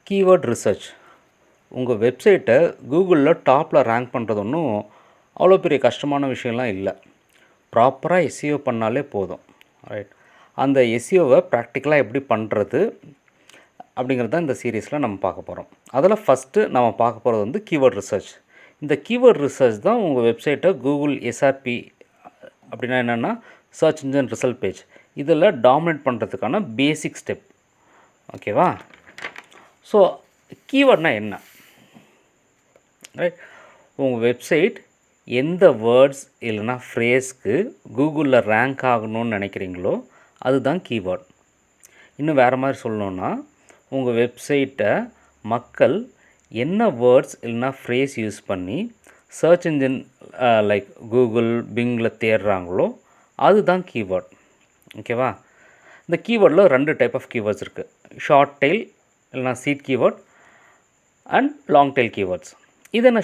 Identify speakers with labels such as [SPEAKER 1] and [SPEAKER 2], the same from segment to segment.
[SPEAKER 1] Keyword research உங்கள் வெப்சைட்டை கூகுளில் டாப்பில் ரேங்க் பண்ணுறது ஒன்றும் அவ்வளோ பெரிய கஷ்டமான விஷயம்லாம் இல்லை. ப்ராப்பராக எஸ்இஓ பண்ணாலே போதும். ரைட். அந்த எஸ்இஓவை ப்ராக்டிக்கலாக எப்படி பண்ணுறது அப்படிங்கிறது தான் இந்த சீரீஸில் நம்ம பார்க்க போகிறோம். அதில் ஃபஸ்ட்டு நம்ம பார்க்க போகிறது வந்து கீவேர்ட் ரிசர்ச். இந்த கீவேர்ட் ரிசர்ச் தான் உங்கள் வெப்சைட்டை கூகுள் எஸ்ஆர்பி அப்படின்னா என்னென்னா சர்ச் இன்ஜின் ரிசல்ட் பேஜ் இதில் டாமினேட் பண்ணுறதுக்கான பேசிக் ஸ்டெப். ஓகேவா? ஸோ கீவேர்ட்னா என்ன? ரைட். உங்கள் வெப்சைட் எந்த வேர்ட்ஸ் இல்லைனா ஃப்ரேஸ்க்கு கூகுளில் ரேங்க் ஆகணும்னு நினைக்கிறீங்களோ அதுதான் கீவேர்ட். இன்னும் வேறு மாதிரி சொல்லணுன்னா, உங்கள் வெப்சைட்டை மக்கள் என்ன வேர்ட்ஸ் இல்லைனா ஃப்ரேஸ் யூஸ் பண்ணி சர்ச் இன்ஜின் லைக் கூகுள் பிங்கில் தேடுறாங்களோ அதுதான் கீவேர்ட். ஓகேவா? இந்த கீவேர்டில் 2 டைப் ஆஃப் கீவேர்ட்ஸ் இருக்குது. ஷார்ட் டெயில் இல்லைனா seed keyword and long tail keywords. இது என்ன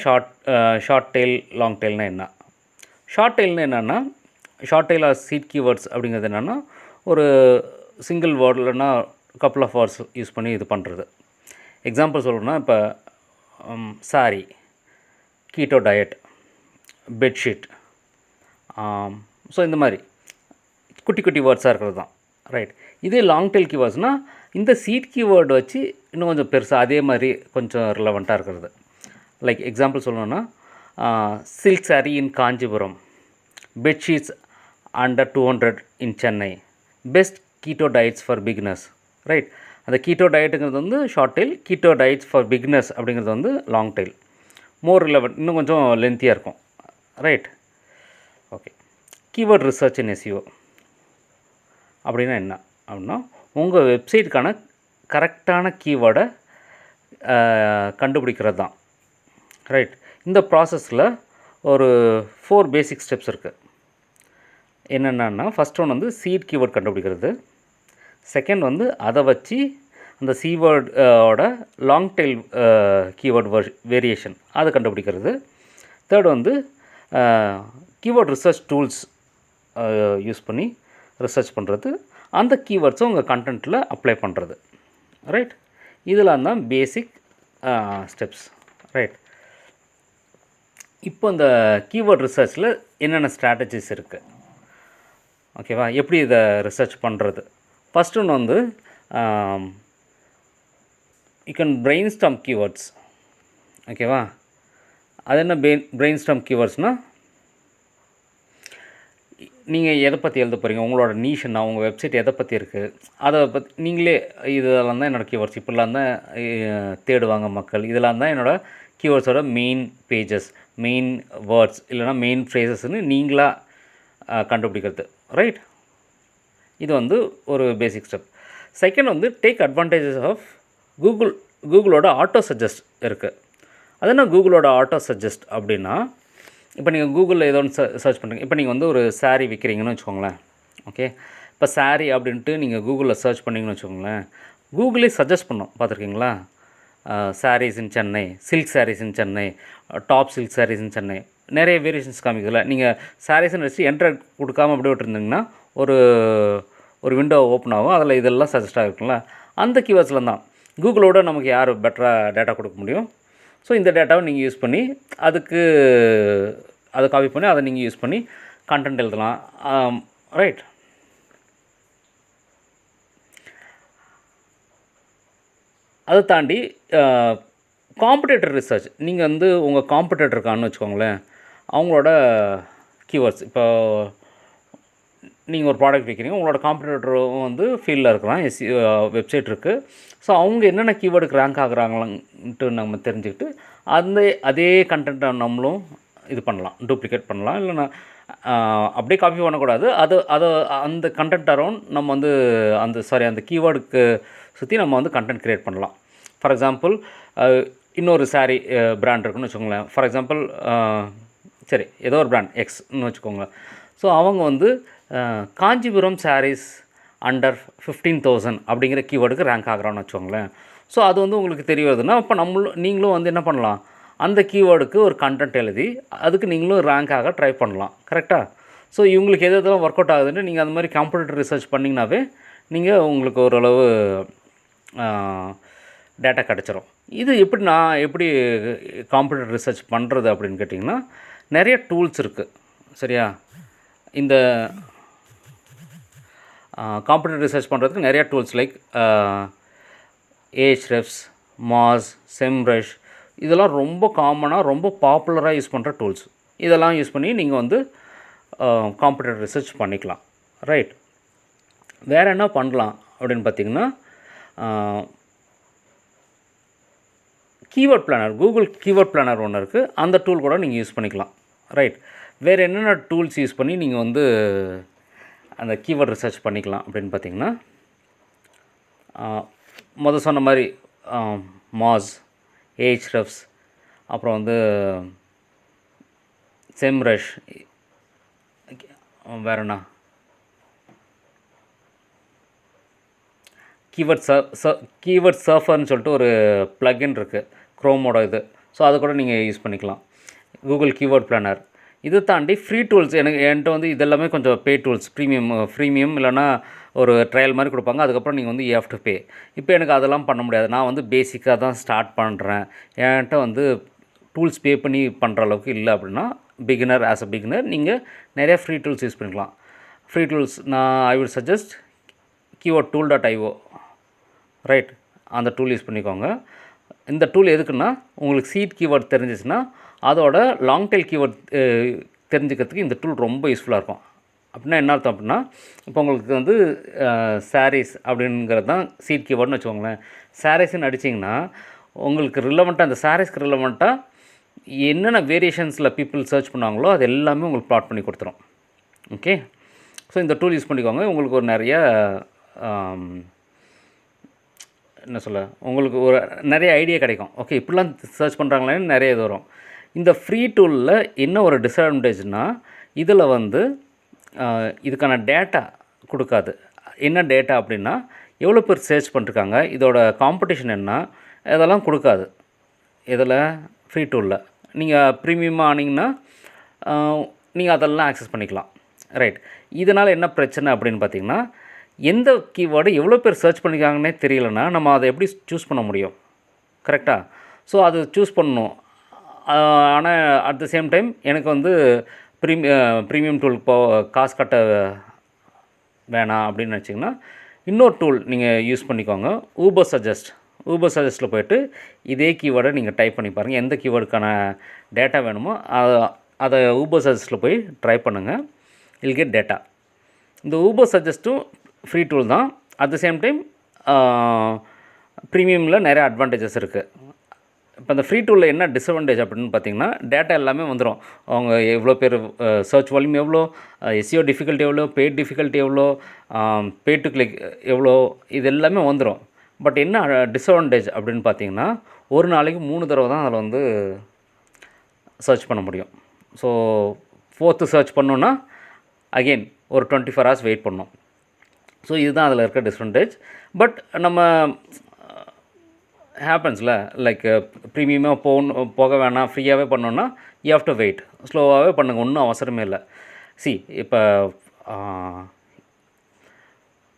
[SPEAKER 1] ஷார்ட் டெயில் லாங் டெயில்னால் என்ன? ஷார்ட் டெயில்னு என்னென்னா, short tail or seed keywords அப்படிங்கிறது என்னென்னா, ஒரு சிங்கிள் வேர்ட் இல்லைனா கப்புள் ஆஃப் வேர்ட்ஸ் யூஸ் பண்ணி இது பண்ணுறது. எக்ஸாம்பிள் சொல்லணும்னா, இப்போ sari, keto diet, bedsheet, so இந்த மாதிரி குட்டி குட்டி வேர்ட்ஸாக இருக்கிறது தான். ரைட். இதே லாங் டெயில் கீவேர்ட்ஸ்னால் இந்த சீட் கீவேர்டு வச்சு இன்னும் கொஞ்சம் பெருசாக அதே மாதிரி கொஞ்சம் ரிலவெண்ட்டாக இருக்கிறது. லைக் எக்ஸாம்பிள் சொல்லணுன்னா, silk sari in Kanchipuram, bedsheets under 200 in Chennai, best keto diets for beginners. Right. அந்த கீட்டோ டயட்டுங்கிறது வந்து short tail, keto diets for beginners அப்படிங்கிறது வந்து லாங் டெயில். மோர் ரிலவெண்ட், இன்னும் கொஞ்சம் லென்த்தியாக இருக்கும். ரைட். ஓகே. கீவேர்ட் ரிசர்ச் இன் எஸ்இஓ அப்படின்னா என்ன அப்படின்னா, உங்கள் வெப்சைட்டுக்கான கரெக்டான கீவேர்டை கண்டுபிடிக்கிறது தான். ரைட். இந்த ப்ராசஸில் ஒரு 4 பேசிக் ஸ்டெப்ஸ் இருக்குது. என்னென்னா, ஃபஸ்ட் ஒன் வந்து சீட் கீவேர்ட் கண்டுபிடிக்கிறது. செகண்ட் வந்து அதை வச்சு அந்த சீவேர்டோட லாங் டெயில் கீவேர்ட் வேரியேஷன் அதை கண்டுபிடிக்கிறது. தேர்ட் வந்து கீவேர்ட் ரிசர்ச் டூல்ஸ் யூஸ் பண்ணி ரிசர்ச் பண்ணுறது, அந்த கீவேர்ட்ஸை உங்கள் கண்டென்ட்டில் அப்ளை பண்ணுறது. ரைட். இதெல்லாம் தான் பேசிக் ஸ்டெப்ஸ். ரைட். இப்போ இந்த கீவேர்ட் ரிசர்ச்சில் என்னென்ன ஸ்ட்ராட்டஜிஸ் இருக்குது? ஓகேவா? எப்படி இதை ரிசர்ச் பண்ணுறது? ஃபஸ்ட் ஒன்று வந்து you can brain storm keywords. ஓகேவா? அது என்ன பிரெயின் ஸ்டார்ம் கீவேர்ட்ஸ்னால், நீங்கள் எதை பற்றி எழுத போகிறீங்க, உங்களோட நீஷன்னா, உங்கள் வெப்சைட் எதை பற்றி இருக்குது, அதை பற்றி நீங்களே இதெல்லாம் தான் என்னோடய கீவேர்ட்ஸ், இப்படிலாம் தான் தேடுவாங்க மக்கள், இதெல்லாம் தான் என்னோடய கீவேர்ட்ஸோட மெயின் பேஜஸ், மெயின் வேர்ட்ஸ் இல்லைனா மெயின் ஃப்ரேசஸ்ன்னு நீங்களாக கண்டுபிடிக்கிறது. ரைட். இது வந்து ஒரு பேசிக் ஸ்டெப். செகண்ட் வந்து டேக் அட்வான்டேஜஸ் ஆஃப் கூகுளோட ஆட்டோ சஜஸ்ட் இருக்குது. அது என்ன கூகுளோட ஆட்டோ சஜஸ்ட் அப்படின்னா, இப்போ நீங்கள் கூகுளில் ஏதோ ஒன்று சர்ச் பண்ணுறீங்க. இப்போ நீங்கள் வந்து ஒரு சாரீ விற்கிறீங்கன்னு வச்சுக்கோங்களேன். ஓகே. இப்போ சாரீ அப்படின்ட்டு நீங்கள் கூகுளில் சர்ச் பண்ணிங்கன்னு வச்சுக்கோங்களேன், கூகுளே சஜஸ்ட் பண்ணோம். பார்த்துருக்கீங்களா? சாரீஸ் இன் சென்னை, சில்க் சாரீஸ் இன் சென்னை, டாப் சில்க் சாரீஸ் இன் சென்னை, நிறைய வேரியேஷன்ஸ் காமிக்கிறதுல நீங்கள் சாரீஸ்ன்னு வச்சு என்டர் கொடுக்காமல் அப்படியே விட்டுருந்தீங்கன்னா ஒரு விண்டோ ஓப்பன் ஆகும். அதில் இதெல்லாம் சஜஸ்ட் ஆகிருக்குங்களா, அந்த கீவேர்ட்ஸில் தான் கூகுளோட நமக்கு யார் பெட்டராக டேட்டா கொடுக்க முடியும். ஸோ இந்த டேட்டாவை நீங்கள் யூஸ் பண்ணி அதை காப்பி பண்ணி அதை நீங்கள் யூஸ் பண்ணி கண்டென்ட் எழுதலாம். ரைட். அதை தாண்டி காம்படேட்டர் ரிசர்ச். நீங்கள் வந்து உங்கள் காம்படேட்டர் இருக்கான்னு வச்சுக்கோங்களேன், அவங்களோட கீவேர்ட்ஸ். இப்போ நீங்கள் ஒரு ப்ராடக்ட் விற்கிறீங்க, உங்களோட காம்படிட்டரும் வந்து ஃபீல்டில் இருக்கிறான், வெப்சைட் இருக்குது. ஸோ அவங்க என்னென்ன கீவேர்டுக்கு ரேங்க் ஆகுறாங்களான்ட்டு நம்ம தெரிஞ்சுக்கிட்டு அதே கண்டென்ட்டை நம்மளும் இது பண்ணலாம், டூப்ளிகேட் பண்ணலாம். இல்லைனா அப்படியே காப்பி பண்ணக்கூடாது. அதை அந்த கண்டென்ட் அரௌண்ட் நம்ம வந்து அந்த கீவேர்டுக்கு சுற்றி நம்ம வந்து கண்டென்ட் க்ரியேட் பண்ணலாம். ஃபார் எக்ஸாம்பிள், இன்னொரு சாரீ பிராண்ட் இருக்குன்னு வச்சுக்கோங்களேன். ஃபார் எக்ஸாம்பிள், சரி ஏதோ ஒரு பிராண்ட் எக்ஸ்ன்னு வச்சுக்கோங்க. ஸோ அவங்க வந்து காஞ்சிபுரம் சாரீஸ் அண்டர் 15,000 அப்படிங்கிற கீவேர்டுக்கு ரேங்க் ஆகிறான்னு வச்சுக்கோங்களேன். ஸோ அது வந்து உங்களுக்கு தெரிய வருதுன்னா, அப்போ நீங்களும் வந்து என்ன பண்ணலாம், அந்த கீவேர்டுக்கு ஒரு கண்டென்ட் எழுதி அதுக்கு நீங்களும் ரேங்க் ஆக ட்ரை பண்ணலாம். கரெக்டாக? ஸோ இவங்களுக்கு எது எதெல்லாம் ஒர்க் அவுட் ஆகுதுன்னு நீங்கள் அந்த மாதிரி காம்படிட்டர் ரிசர்ச் பண்ணிங்கனாவே நீங்கள் உங்களுக்கு ஓரளவு டேட்டா கிடச்சிரும். இது நான் எப்படி காம்படிட்டிவ் ரிசர்ச் பண்ணுறது அப்படின்னு கேட்டிங்கன்னா, நிறைய டூல்ஸ் இருக்குது. சரியா? இந்த காம்படிட்டிவ் ரிசர்ச் பண்ணுறதுக்கு நிறையா டூல்ஸ் லைக் Ahrefs, மாஸ், செம்ரஷ், இதெல்லாம் ரொம்ப காமனாக ரொம்ப பாப்புலராக யூஸ் பண்ணுற டூல்ஸ். இதெல்லாம் யூஸ் பண்ணி நீங்கள் வந்து காம்படிட்டிவ் ரிசர்ச் பண்ணிக்கலாம். ரைட். வேறு என்ன பண்ணலாம் அப்படின்னு பார்த்திங்கன்னா, keyword planar, Google keyword planar ஒன்று இருக்குது. அந்த டூல் கூட நீங்கள் யூஸ் பண்ணிக்கலாம். ரைட். வேறு என்னென்ன டூல்ஸ் யூஸ் பண்ணி நீங்கள் வந்து அந்த கீவேர்ட் ரிசர்ச் பண்ணிக்கலாம் அப்படின்னு பார்த்திங்கன்னா, முதல் சொன்ன மாதிரி மாஸ், Ahrefs, அப்புறம் வந்து செம்ரஷ், வேறுண்ணா கீவேர்ட் சர்ஃபர்னு சொல்லிட்டு ஒரு ப்ளகின் இருக்குது க்ரோமோட இது. ஸோ அது கூட நீங்கள் யூஸ் பண்ணிக்கலாம். Google keyword planar. இது தாண்டி ஃப்ரீ டூல்ஸ் என்கிட்ட வந்து இதெல்லாமே கொஞ்சம் பே டூல்ஸ், ப்ரீமியம் இல்லைனா ஒரு ட்ரையல் மாதிரி கொடுப்பாங்க. அதுக்கப்புறம் நீங்கள் வந்து யூ ஹேவ் டு பே. இப்போ எனக்கு அதெல்லாம் பண்ண முடியாது. நான் வந்து பேசிக்காக தான் ஸ்டார்ட் பண்ணுறேன். என்கிட்ட வந்து டூல்ஸ் பே பண்ணி பண்ணுற அளவுக்கு இல்லை அப்படின்னா, ஆஸ் அ பிகினர் நீங்கள் நிறைய ஃப்ரீ டூல்ஸ் யூஸ் பண்ணிக்கலாம். Free tools I will suggest keywordtool.io. Right. அந்த டூல் யூஸ் பண்ணிக்கோங்க. இந்த டூல் எதுக்குன்னா, உங்களுக்கு சீட் கீவேர்ட் தெரிஞ்சிச்சுன்னா அதோட லாங் டெயில் கீவேர்ட் தெரிஞ்சுக்கிறதுக்கு இந்த டூல் ரொம்ப யூஸ்ஃபுல்லாக இருக்கும். அப்படின்னா என்ன அர்த்தம் அப்படின்னா, இப்போ உங்களுக்கு வந்து சாரீஸ் அப்படிங்கிறது தான் சீட் கீவேர்டுன்னு வச்சுக்கோங்களேன். சாரீஸ்ன்னு அடிச்சிங்கன்னா உங்களுக்கு ரிலவெண்ட்டாக, அந்த சாரீஸ்க்கு ரிலவெண்ட்டாக என்னென்ன வேரியேஷன்ஸில் பீப்புள் சர்ச் பண்ணுவாங்களோ அது எல்லாமே உங்களுக்கு ப்ளாட் பண்ணி கொடுத்துரும். ஓகே. ஸோ இந்த டூல் யூஸ் பண்ணிக்கோங்க. உங்களுக்கு ஒரு நிறைய என்ன சொல்ல, உங்களுக்கு ஒரு நிறைய ஐடியா கிடைக்கும். ஓகே, இப்படிலாம் சர்ச் பண்ணுறாங்களேன்னு நிறைய இது வரும். இந்த ஃப்ரீ டூலில் என்ன ஒரு டிஸ்அட்வான்டேஜ்னால், இதில் வந்து இதுக்கான டேட்டா கொடுக்காது. என்ன டேட்டா அப்படின்னா, எவ்வளோ பேர் சர்ச் பண்ணிருக்காங்க, இதோட காம்படிஷன் என்ன, இதெல்லாம் கொடுக்காது. இதில் ஃப்ரீ டூலில் நீங்கள் ப்ரீமியமாக ஆனிங்கன்னா நீங்கள் அதெல்லாம் ஆக்சஸ் பண்ணிக்கலாம். ரைட். இதனால் என்ன பிரச்சனை அப்படின்னு பார்த்திங்கன்னா, எந்த கீவேர்டு எவ்வளோ பேர் சர்ச் பண்ணிக்காங்கன்னே தெரியலனா நம்ம அதை எப்படி சூஸ் பண்ண முடியும்? கரெக்டாக? ஸோ அது சூஸ் பண்ணணும். ஆனால் அட் த சேம் டைம் எனக்கு வந்து ப்ரீமியம் டூல் காசு கட்ட வேணாம் அப்படின்னு நினச்சிங்கன்னா, இன்னொரு டூல் நீங்கள் யூஸ் பண்ணிக்கோங்க. ஊபர் சஜஸ்ட்டில் போய்ட்டு இதே கீவேர்டை நீங்கள் டைப் பண்ணி பாருங்கள். எந்த கீவேர்டுக்கான டேட்டா வேணுமோ அதை ஊபர் சஜஸ்ட்டில் போய் ட்ரை பண்ணுங்கள். Will get data. இந்த ஊபர் சஜஸ்ட்டும் ஃப்ரீ டூல் தான். அட் த சேம் டைம் ப்ரீமியமில் நிறைய அட்வான்டேஜஸ் இருக்குது. இப்போ அந்த ஃப்ரீ டூலில் என்ன டிஸ்அட்வான்டேஜ் அப்படின்னு பார்த்தீங்கன்னா, டேட்டா எல்லாமே வந்துடும். அவங்க எவ்வளோ பேர் சர்ச் வால்யூம் எவ்வளோ, SEO டிஃபிகல்ட்டி எவ்வளோ, பெய்ட் டிஃபிகல்ட்டி எவ்வளோ, பெய்ட் டு கிளிக் எவ்வளோ, இது எல்லாமே வந்துடும். பட் என்ன டிஸ்அட்வான்டேஜ் அப்படின்னு பார்த்தீங்கன்னா, ஒரு நாளைக்கு 3 தடவை தான் அதில் வந்து சர்ச் பண்ண முடியும். ஸோ 4th சர்ச் பண்ணோன்னா அகெயின் ஒரு 24 hours வெயிட் பண்ணோம். ஸோ இதுதான் அதில் இருக்க டிஸ்அட்வான்டேஜ். பட் நம்ம ஹேப்பன்ஸில் லைக் ப்ரீமியமாக போக வேணாம், ஃப்ரீயாகவே பண்ணோன்னா யூ ஹேவ் டு வெயிட். ஸ்லோவாகவே பண்ணுங்கள், ஒன்றும் அவசரமே இல்லை. இப்போ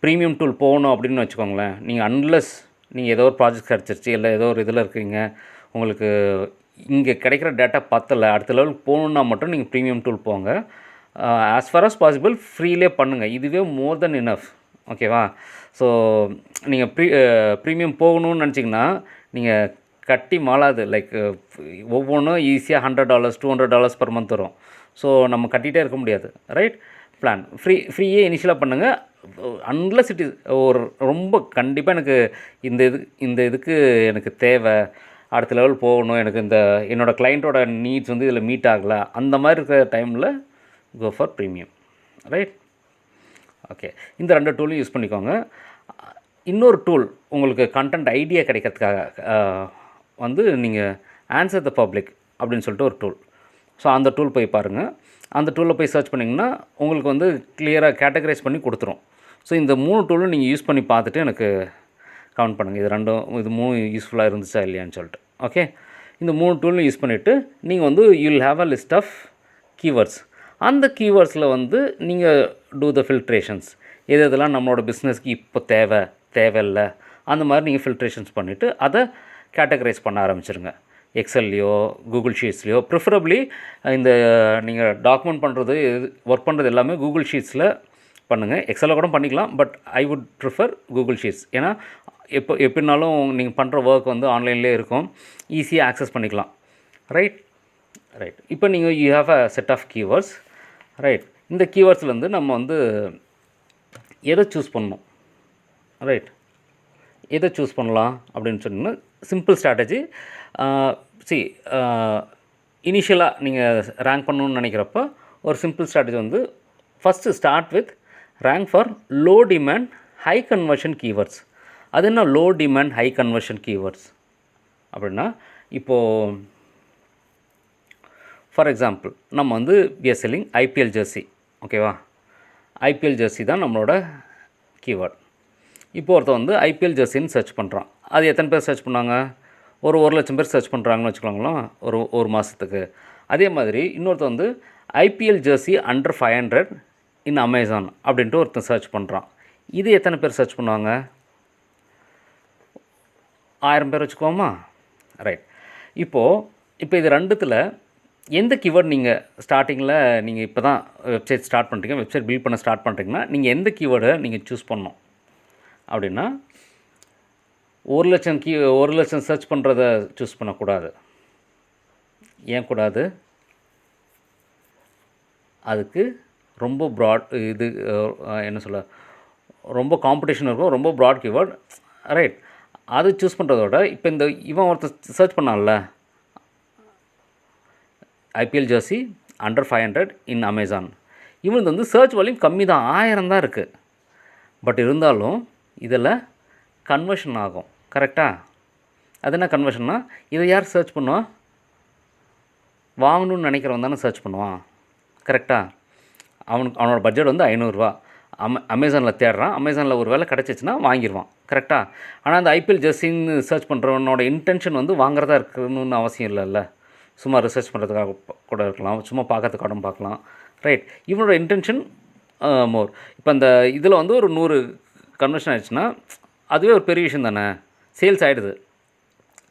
[SPEAKER 1] ப்ரீமியம் டூல் போகணும் அப்படின்னு வச்சுக்கோங்களேன். நீங்கள் அன்லெஸ் நீங்கள் ஏதோ ஒரு ப்ராஜெக்ட் கிடச்சிருச்சு, இல்லை ஏதோ ஒரு இதில் இருக்கீங்க, உங்களுக்கு இங்கே கிடைக்கிற டேட்டா பத்தலை, அடுத்த லெவலுக்கு போகணுன்னா மட்டும் நீங்கள் ப்ரீமியம் டூல் போங்க. ஆஸ் ஃபார் அஸ் பாசிபிள் ஃப்ரீலே பண்ணுங்கள். இதுவே மோர் தென் இனஃப். ஓகேவா? ஸோ நீங்கள் ப்ரீமியம் போகணும்னு நினச்சிங்கன்னா நீங்கள் கட்டி மாளாது. லைக் ஒவ்வொன்றும் ஈஸியாக $100 $200 per month வரும். ஸோ நம்ம கட்டிகிட்டே இருக்க முடியாது. ரைட். பிளான் ஃப்ரீயே இனிஷியலாக பண்ணுங்கள். அன்லஸ் இட் இஸ் ஒரு ரொம்ப கண்டிப்பாக எனக்கு இந்த இதுக்கு எனக்கு தேவை, அடுத்த லெவல் போகணும், எனக்கு என்னோடய கிளைண்ட்டோட நீட்ஸ் வந்து இதில் மீட் ஆகலை, அந்த மாதிரி இருக்கிற டைமில் go for premium. Right. Okay. இந்த 2 டூலையும் யூஸ் பண்ணிக்கோங்க. இன்னொரு டூல் உங்களுக்கு கண்டென்ட் ஐடியா கிடைக்கிறதுக்காக வந்து நீங்கள் ஆன்சர் த பப்ளிக் அப்படின்னு சொல்லிட்டு ஒரு டூல். ஸோ அந்த டூல் போய் பாருங்கள். அந்த டூலில் போய் சர்ச் பண்ணிங்கன்னா உங்களுக்கு வந்து கிளியராக கேட்டகரைஸ் பண்ணி கொடுத்துரும். ஸோ இந்த 3 டூலும் நீங்கள் யூஸ் பண்ணி பார்த்துட்டு எனக்கு கவுண்ட் பண்ணுங்கள். இது 3 யூஸ்ஃபுல்லாக இருந்துச்சா இல்லையான்னு சொல்லிட்டு. ஓகே. இந்த 3 டூலும் யூஸ் பண்ணிவிட்டு நீங்கள் வந்து you will have a list of keywords. அந்த கீவேர்ட்ஸில் வந்து நீங்கள் டூ த ஃபில்ட்ரேஷன்ஸ். எதெல்லாம் நம்மளோட பிஸ்னஸ்க்கு இப்போ தேவையில்லை அந்த மாதிரி நீங்கள் ஃபில்ட்ரேஷன்ஸ் பண்ணிவிட்டு அதை கேட்டகரைஸ் பண்ண ஆரம்பிச்சிருங்க. எக்ஸல்லையோ கூகுள் ஷீட்ஸ்லையோ ப்ரிஃபரபிளி இந்த நீங்கள் டாக்குமெண்ட் பண்ணுறது ஒர்க் பண்ணுறது எல்லாமே கூகுள் ஷீட்ஸில் பண்ணுங்கள். எக்ஸலில் கூட பண்ணிக்கலாம், but I would prefer Google sheets. ஏன்னா எப்படினாலும் நீங்கள் பண்ணுற ஒர்க் வந்து ஆன்லைன்லேயே இருக்கும், ஈஸியாக ஆக்சஸ் பண்ணிக்கலாம். ரைட். இப்போ நீங்கள் you have a set of keywords. Right. இந்த கீவேர்ட்ஸ்லேருந்து நம்ம வந்து எதை சூஸ் பண்ணணும்? ரைட். எதை சூஸ் பண்ணலாம் அப்படின்னு சொன்னீங்கன்னா சிம்பிள் ஸ்ட்ராட்டஜி. இனிஷியலாக நீங்கள் ரேங்க் பண்ணணுன்னு நினைக்கிறப்ப ஒரு சிம்பிள் ஸ்ட்ராட்டஜி வந்து first start with rank for low demand high conversion keywords. அது என்ன low demand high conversion keywords அப்படின்னா, இப்போது ஃபார் எக்ஸாம்பிள் நம்ம வந்து we are selling IPL Jersey. ஓகேவா? ஐபிஎல் ஜெர்சி தான் நம்மளோட கீவேர்ட். இப்போ ஒருத்தர் வந்து ஐபிஎல் ஜெர்சின்னு சர்ச் பண்ணுறான். அது எத்தனை பேர் சர்ச் பண்ணாங்க? ஒரு 1,00,000 பேர் சர்ச் பண்ணுறாங்கன்னு வச்சுக்கோங்களேன் ஒரு மாதத்துக்கு. அதே மாதிரி இன்னொருத்தர் வந்து IPL jersey under 500 in Amazon அப்படின்ட்டு ஒருத்தர் சர்ச் பண்ணுறான். இது எத்தனை பேர் சர்ச் பண்ணுவாங்க? 1000 பேர் வச்சுக்கோமா? ரைட். இப்போ இது ரெண்டுத்தில் எந்த கீவேர்ட் நீங்கள் ஸ்டார்டிங்கில் நீங்கள் இப்போ தான் வெப்சைட் ஸ்டார்ட் பண்ணுறீங்க, வெப்சைட் பில்ட் பண்ண ஸ்டார்ட் பண்ணுறீங்கன்னா நீங்கள் எந்த கீவேர்டை நீங்கள் சூஸ் பண்ணணும் அப்படின்னா, 1,00,000 சர்ச் பண்ணுறத சூஸ் பண்ணக்கூடாது. ஏன் கூடாது? அதுக்கு ரொம்ப ப்ராட் இது என்ன சொல்ல, ரொம்ப காம்படிஷன் இருக்கும், ரொம்ப ப்ராட் கீவேர்ட். ரைட். அது சூஸ் பண்ணுறதோட இப்போ இவன் ஒருத்தர் சர்ச் பண்ணான்ல IPL jersey under 500 in Amazon, இவனுக்கு வந்து சர்ச் வால்யூம் கம்மி தான், 1000 தான் இருக்குது. பட் இருந்தாலும் இதில் கன்வர்ஷன் ஆகும். கரெக்டாக? அது என்ன கன்வர்ஷன்னா, இதை யார் சர்ச் பண்ணுவான்? வாங்கணும்னு நினைக்கிறவன் தானே சர்ச் பண்ணுவான். கரெக்டாக? அவனோட பட்ஜெட் வந்து 500 ரூபா. அமேசானில் தேடுறான், அமேசானில் ஒரு வேலை கிடச்சிச்சின்னா வாங்கிடுவான். கரெக்டாக? ஆனால் அந்த ஐபிஎல் ஜெர்சின்னு சர்ச் பண்ணுறவனோட இன்டென்ஷன் வந்து வாங்குறதா இருக்கணும்னு அவசியம் இல்லைல்ல. சும்மா ரிசர்ச் பண்ணுறதுக்காக கூட இருக்கலாம், சும்மா பார்க்கறதுக்காக பார்க்கலாம். ரைட். இவனோட இன்டென்ஷன் மோர். இப்போ அந்த இதில் வந்து ஒரு 100 கன்வர்ஷன் ஆகிடுச்சுன்னா அதுவே ஒரு பெரிய விஷயம் தானே, சேல்ஸ் ஆகிடுது.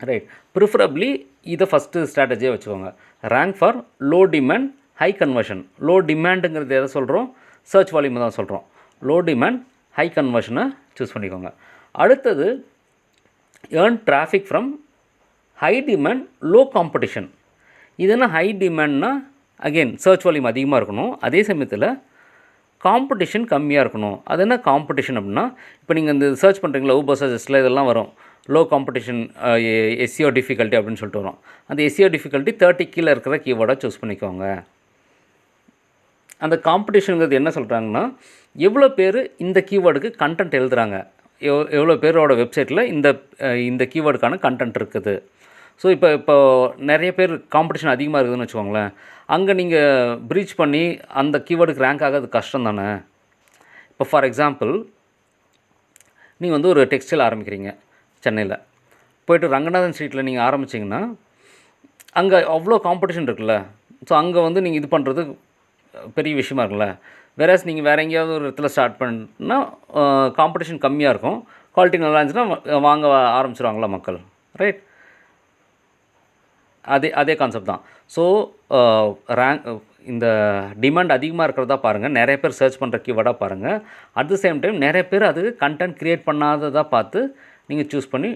[SPEAKER 1] ரைட். ப்ரிஃபரபிளி இதை ஃபஸ்ட்டு ஸ்ட்ராட்டஜியாக வச்சுக்கோங்க. Rank for low demand high conversion. Low டிமாண்டுங்கிறது எதை சொல்கிறோம்? சர்ச் வால்யூம் தான் சொல்கிறோம். லோ டிமாண்ட் ஹை கன்வர்ஷனை சூஸ் பண்ணிக்கோங்க. அடுத்தது earn traffic from high demand low competition. இது என்ன ஹை டிமாண்ட்னா, அகெயின் சர்ச் வால்யூம் அதிகமாக இருக்கணும், அதே சமயத்தில் காம்படிஷன் கம்மியாக இருக்கணும். அது என்ன காம்படிஷன் அப்படின்னா, இப்போ நீங்கள் இந்த சர்ச் பண்ணுறீங்களா ஊபர் சஜஸ்ட்டில் இதெல்லாம் வரும், லோ காம்படிஷன் எஸ்இஓ டிஃபிகல்ட்டி அப்படின்னு சொல்லிட்டு வரும். அந்த எஸ்இஓ டிஃபிகல்ட்டி 30 கீழே இருக்கிற கீவேர்டை சூஸ் பண்ணிக்கோங்க. அந்த காம்படிஷனுங்கிறது என்ன சொல்கிறாங்கன்னா, எவ்வளோ பேர் இந்த கீவேர்டுக்கு கண்டென்ட் எழுதுகிறாங்க, எவ்வளோ பேரோட வெப்சைட்டில் இந்த கீவேர்டுக்கான கண்டென்ட் இருக்குது. ஸோ இப்போ நிறைய பேர் காம்படிஷன் அதிகமாக இருக்குதுன்னு வச்சுக்கோங்களேன், அங்கே நீங்கள் ப்ரீச் பண்ணி அந்த கீவேர்டுக்கு ரேங்க் ஆகிறது கஷ்டம் தானே. இப்போ ஃபார் எக்ஸாம்பிள் நீங்கள் வந்து ஒரு டெக்ஸ்டைல் ஆரம்பிக்கிறீங்க சென்னையில், போய்ட்டு ரங்கநாதன் ஸ்ட்ரீட்டில் நீங்கள் ஆரம்பிச்சிங்கன்னா அங்கே அவ்வளோ காம்படிஷன் இருக்குல்ல. ஸோ அங்கே வந்து நீங்கள் இது பண்ணுறது பெரிய விஷயமா இருக்குல்ல. வேறஸ் நீங்கள் வேறு எங்கேயாவது ஒரு இடத்துல ஸ்டார்ட் பண்ணால் காம்படிஷன் கம்மியாக இருக்கும், குவாலிட்டி நல்லா இருந்துச்சுன்னா வாங்க ஆரம்பிச்சிடுவாங்களா மக்கள். ரைட். அதே கான்செப்ட் தான். ஸோ ரேங்க் இந்த டிமாண்ட் அதிகமாக இருக்கிறதா பாருங்கள், நிறைய பேர் சர்ச் பண்ணுற கீவேர்டாக பாருங்கள். அட் த சேம் டைம் நிறைய பேர் அதுக்கு கண்டென்ட் க்ரியேட் பண்ணாததாக பார்த்து நீங்கள் சூஸ் பண்ணி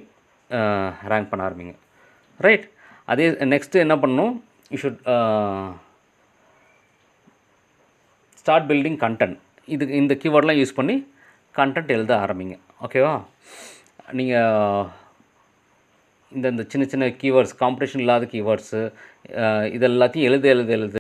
[SPEAKER 1] ரேங்க் பண்ண ஆரம்பிங்க. ரைட். அதே நெக்ஸ்ட்டு என்ன பண்ணணும், you should start building content. இந்த கீவேர்டெலாம் யூஸ் பண்ணி கண்டென்ட் எழுத ஆரம்பிங்க. ஓகேவா? நீங்கள் இந்த சின்ன சின்ன கீவேர்ட்ஸ், காம்படிஷன் இல்லாத கீவேர்ட்ஸு இது எல்லாத்தையும் எழுது